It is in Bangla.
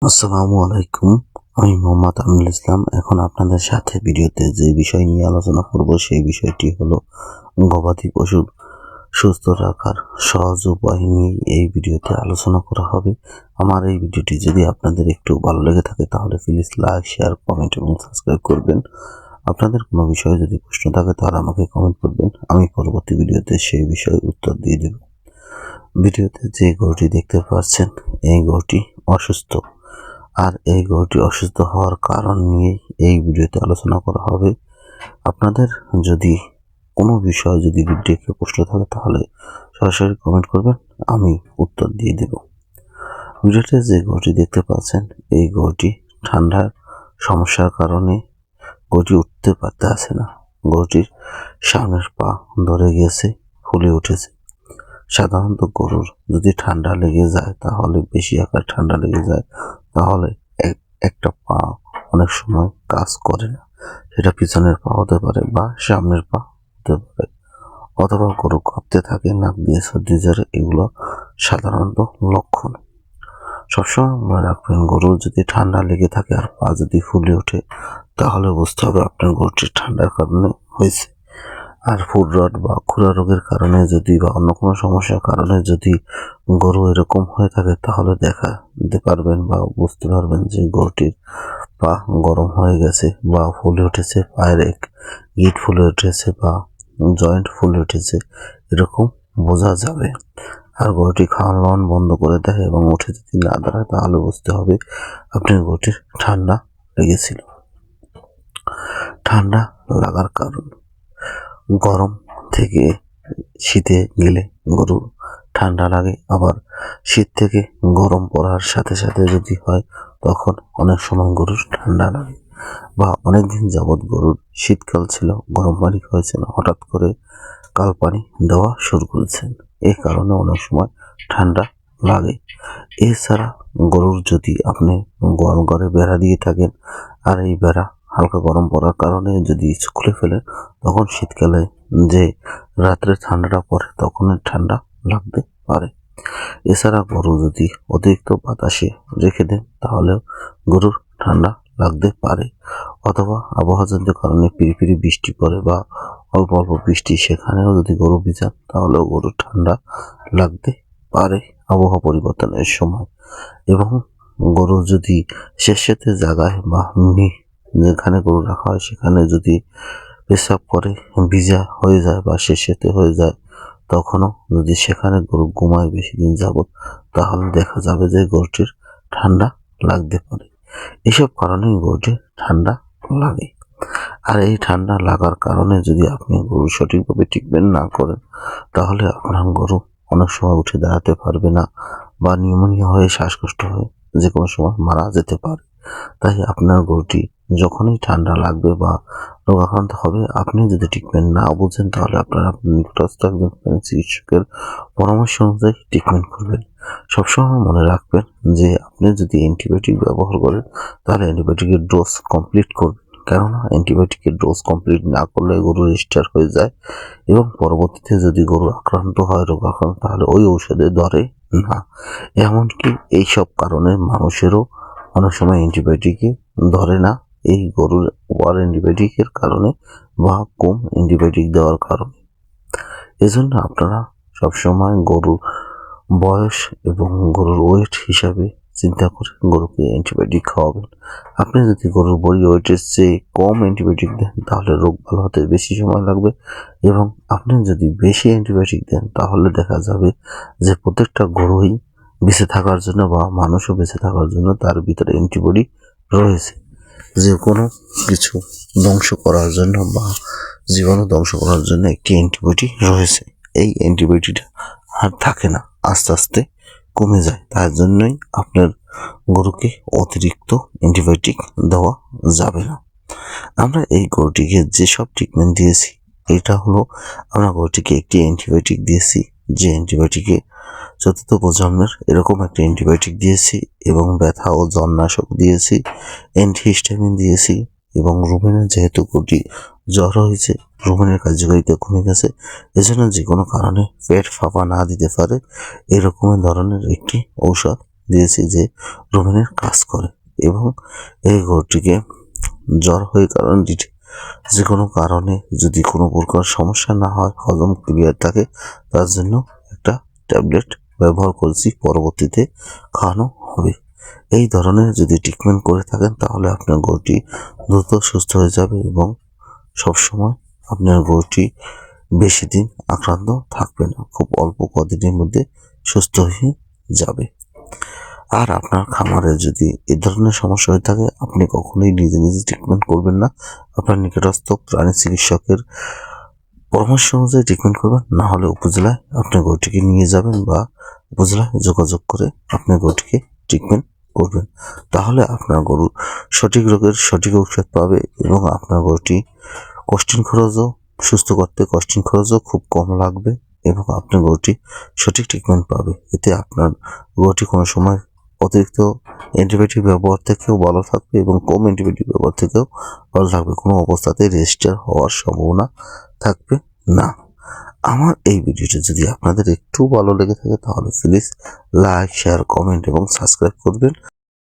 আসসালামু আলাইকুম। আমি মোহাম্মদ আমিনুল ইসলাম। এখন আপনাদের সাথে ভিডিওতে যে বিষয় নিয়ে আলোচনা করব সেই বিষয়টি হলো গবাদি পশু সুস্থ রাখার সহজ উপায় নিয়ে এই ভিডিওতে আলোচনা করা হবে। আমার এই ভিডিওটি যদি আপনাদের একটু ভালো লেগে থাকে তাহলে প্লিজ লাইক, শেয়ার, কমেন্ট এবং সাবস্ক্রাইব করবেন। আপনাদের কোনো বিষয়ে যদি প্রশ্ন থাকে তাহলে আমাকে কমেন্ট করবেন, আমি পরবর্তী ভিডিওতে সেই বিষয়ে উত্তর দিয়ে দেব। ভিডিওতে যে গরুটি দেখতে পাচ্ছেন এই গরুটি অসুস্থ, আর এই গরুটি অসুস্থ হওয়ার কারণ নিয়ে এই ভিডিওতে আলোচনা করা হবে। আপনাদের যদি কোনো বিষয় যদি ভিডিওতে প্রশ্ন থাকে তাহলে সরাসরি কমেন্ট করবেন, আমি উত্তর দিয়ে দেব। ভিডিওতে যে গরুটি দেখতে পাচ্ছেন এই গরুটি ঠান্ডার সমস্যার কারণে গরুটি উঠতে পারতেছে না। গরুটির সামনের পা ধরে গিয়েছে, ফুলে উঠেছে। সাধারণত গরুর যদি ঠান্ডা লেগে যায়, তাহলে বেশি আকার ঠান্ডা লেগে যায়, তাহলে একটা পা অনেক সময় কাজ করে না। সেটা পিছনের পা হতে পারে বা সামনের পা হতে পারে, অথবা গরু কাঁপতে থাকে, নাক দিয়ে সর্দি জ্বরে। এগুলো সাধারণত লক্ষণ। সবসময় মনে রাখবেন, গরু যদি ঠান্ডা লেগে থাকে আর পা যদি ফুলে ওঠে তাহলে বুঝতে হবে আপনার গরুটির ঠান্ডার কারণে হয়েছে। আর ফুড রট বা খুরা রোগের কারণে যদি বা অন্য কোনো সমস্যার কারণে যদি গরু এরকম হয়ে থাকে তাহলে দিতে পারবেন বা বুঝতে পারবেন যে গরুটির পা গরম হয়ে গেছে বা ফুলে উঠেছে, পায়ের গিট ফুলে উঠেছে বা জয়েন্ট ফুলে উঠেছে, এরকম বোঝা যাবে। আর গরুটি খাওয়ান বন্ধ করে দেয় এবং উঠে যদি না দাঁড়ায় তাহলে বুঝতে হবে আপনার গরুটির ঠান্ডা লেগেছিল। ঠান্ডা লাগার কারণ, গরম থেকে শীতে গেলে গরু ঠান্ডা লাগে, আবার শীত থেকে গরম পড়ার সাথে সাথে যদি হয় তখন অনেক সময় গরুর ঠান্ডা লাগে। বা অনেকদিন যাবৎ গরুর শীতকাল ছিল, গরম পানি খাওয়াইছেন, হঠাৎ করে কাল পানি দেওয়া শুরু করেছেন, এই কারণে অনেক সময় ঠান্ডা লাগে। এছাড়া গরুর যদি আপনি গরম ঘরে বেড়া দিয়ে থাকেন আর এই বেড়া হালকা গরম পড়ার কারণে যদি খুলে ফেলেন, তখন শীতকালে যে রাত্রে ঠান্ডাটা পড়ে তখন ঠান্ডা লাগতে পারে। এছাড়া গরু যদি অতিরিক্ত বাতাসে রেখে দেন তাহলেও গরুর ঠান্ডা লাগতে পারে। অথবা আবহাওয়াজনিত কারণে পিড়ি বৃষ্টি পড়ে বা অল্প অল্প বৃষ্টি, সেখানেও যদি গরু ভিজান তাহলেও গরুর ঠান্ডা লাগতে পারে আবহাওয়া পরিবর্তনের সময়। এবং গরু যদি স্যাঁতস্যাঁতে জায়গায় বা যেখানে গরু রাখা হয় সেখানে যদি পেশাব করে ভিজা হয়ে যায় বা স্যাঁতস্যাঁতে হয়ে যায়, তখনও যদি সেখানে গরু ঘুমায় বেশি দিন যাবৎ, তাহলে দেখা যাবে যে গরুটির ঠান্ডা লাগতে পারে। এসব কারণেই গরুটির ঠান্ডা লাগে। আর এই ঠান্ডা লাগার কারণে যদি আপনি গরু সঠিকভাবে ট্রিটমেন্ট না করেন তাহলে আপনার গরু অনেক সময় উঠে দাঁড়াতে পারবে না বা নিউমোনিয়া হয়ে শ্বাসকষ্ট হয়ে যে কোনো সময় মারা যেতে পারে। তাই আপনার গরুটি যখনই ঠান্ডা লাগবে বা রোগাক্রান্ত হবে, আপনি যদি ট্রিটমেন্ট না বুঝেন তাহলে আপনার নিকটস্থ একজন চিকিৎসকের পরামর্শ অনুযায়ী ট্রিটমেন্ট করবেন। সবসময় মনে রাখবেন যে আপনি যদি অ্যান্টিবায়োটিক ব্যবহার করেন তাহলে অ্যান্টিবায়োটিকের ডোজ কমপ্লিট করবেন, কেননা অ্যান্টিবায়োটিকের ডোজ কমপ্লিট না করলে গরু রেজিস্টার হয়ে যায় এবং পরবর্তীতে যদি গরু আক্রান্ত হয়, রোগ আক্রান্ত, তাহলে ওই ঔষধে ধরে না। এমনকি এইসব কারণে মানুষেরও অনেক সময় অ্যান্টিবায়োটিকে ধরে না, এই গরুর ওভার অ্যান্টিবায়োটিকের কারণে বা কম অ্যান্টিবায়োটিক দেওয়ার কারণে। এজন্য আপনারা সবসময় গরুর বয়স এবং গরুর ওয়েট হিসাবে চিন্তা করে গরুকে অ্যান্টিবায়োটিক খাওয়াবেন। আপনি যদি গরুর বডি ওয়েটের চেয়ে কম অ্যান্টিবায়োটিক দেন তাহলে রোগ ভালো হতে বেশি সময় লাগবে, এবং আপনি যদি বেশি অ্যান্টিবায়োটিক দেন তাহলে দেখা যাবে যে প্রত্যেকটা গরুই বেঁচে থাকার জন্য বা মানুষও বেঁচে থাকার জন্য তার ভিতরে অ্যান্টিবডি রয়েছে। যে কোনো কিছু ধ্বংস করার জন্য বা জীবাণু ধ্বংস করার জন্য একটি অ্যান্টিবায়োটিক রয়েছে। এই অ্যান্টিবায়োটিকটা আর থাকে না, আস্তে আস্তে কমে যায়। তার জন্যই আপনার গরুকে অতিরিক্ত অ্যান্টিবায়োটিক দেওয়া যাবে না। আমরা এই গরুটিকে যেসব ট্রিটমেন্ট দিয়েছি, এটা হলো আমরা গরুটিকে একটি অ্যান্টিবায়োটিক দিয়েছি, যে অ্যান্টিবায়োটিকে চতুর্থ প্রজন্মের এরকম একটা অ্যান্টিবায়োটিক দিয়েছি, এবং ব্যথা ও জ্বরনাশক দিয়েছি, অ্যান্টিহিস্টামিন দিয়েছি, এবং রুমেনের যেহেতু গরুটি জ্বর হয়েছে, রুমেনের কার্যকারিতা কমে গেছে, এজন্য যে কোনো কারণে পেট ফাঁপা না দিতে পারে এরকম ধরনের একটি ঔষধ দিয়েছি যে রুমেনের কাজ করে এবং এই গরুটিকে জ্বর হয়ে যে কোনো কারণে যদি কোনো প্রকার সমস্যা না হয়, হজম ক্লিয়ার থাকে, তার জন্য একটা ট্যাবলেট ব্যবহার করেছি, পরবর্তীতে খাওয়ানো হবে। এই ধরনের যদি ট্রিটমেন্ট করে থাকেন তাহলে আপনার গরুটি দ্রুত সুস্থ হয়ে যাবে এবং সবসময় আপনার গরুটি বেশি দিন আক্রান্ত থাকবে না, খুব অল্প কদিনের মধ্যে সুস্থ হয়ে যাবে। আর আপনার খামারে যদি এই ধরনের সমস্যা হয়ে থাকে, আপনি কখনোই নিজে নিজে ট্রিটমেন্ট করবেন না, আপনার নিকটস্থ প্রাণী চিকিৎসকের পরামর্শ অনুযায়ী ট্রিটমেন্ট করবেন। না হলে উপজেলায় আপনার গরুটিকে নিয়ে যাবেন বা উপজেলায় যোগাযোগ করে আপনার গরুটিকে ট্রিটমেন্ট করবেন। তাহলে আপনার গরু সঠিক রোগের সঠিক ঔষধ পাবে এবং আপনার গরুটি সুস্থ করতে কস্টিং খরচও খুব কম লাগবে এবং আপনার গরুটি সঠিক ট্রিটমেন্ট পাবে। এতে আপনার গরুটি কোনো সময় অতিরিক্ত অ্যান্টিবায়োটিক ব্যবহার থেকেও ভালো থাকবে এবং কম অ্যান্টিবায়োটিক ব্যবহার থেকেও ভালো থাকবে। কোনো অবস্থাতে রেজিস্টার হওয়ার সম্ভাবনা থাকবে না। আমার এই ভিডিওটি যদি আপনাদের একটু ভালো লেগে থাকে তাহলে প্লিজ লাইক, শেয়ার, কমেন্ট এবং সাবস্ক্রাইব করবেন।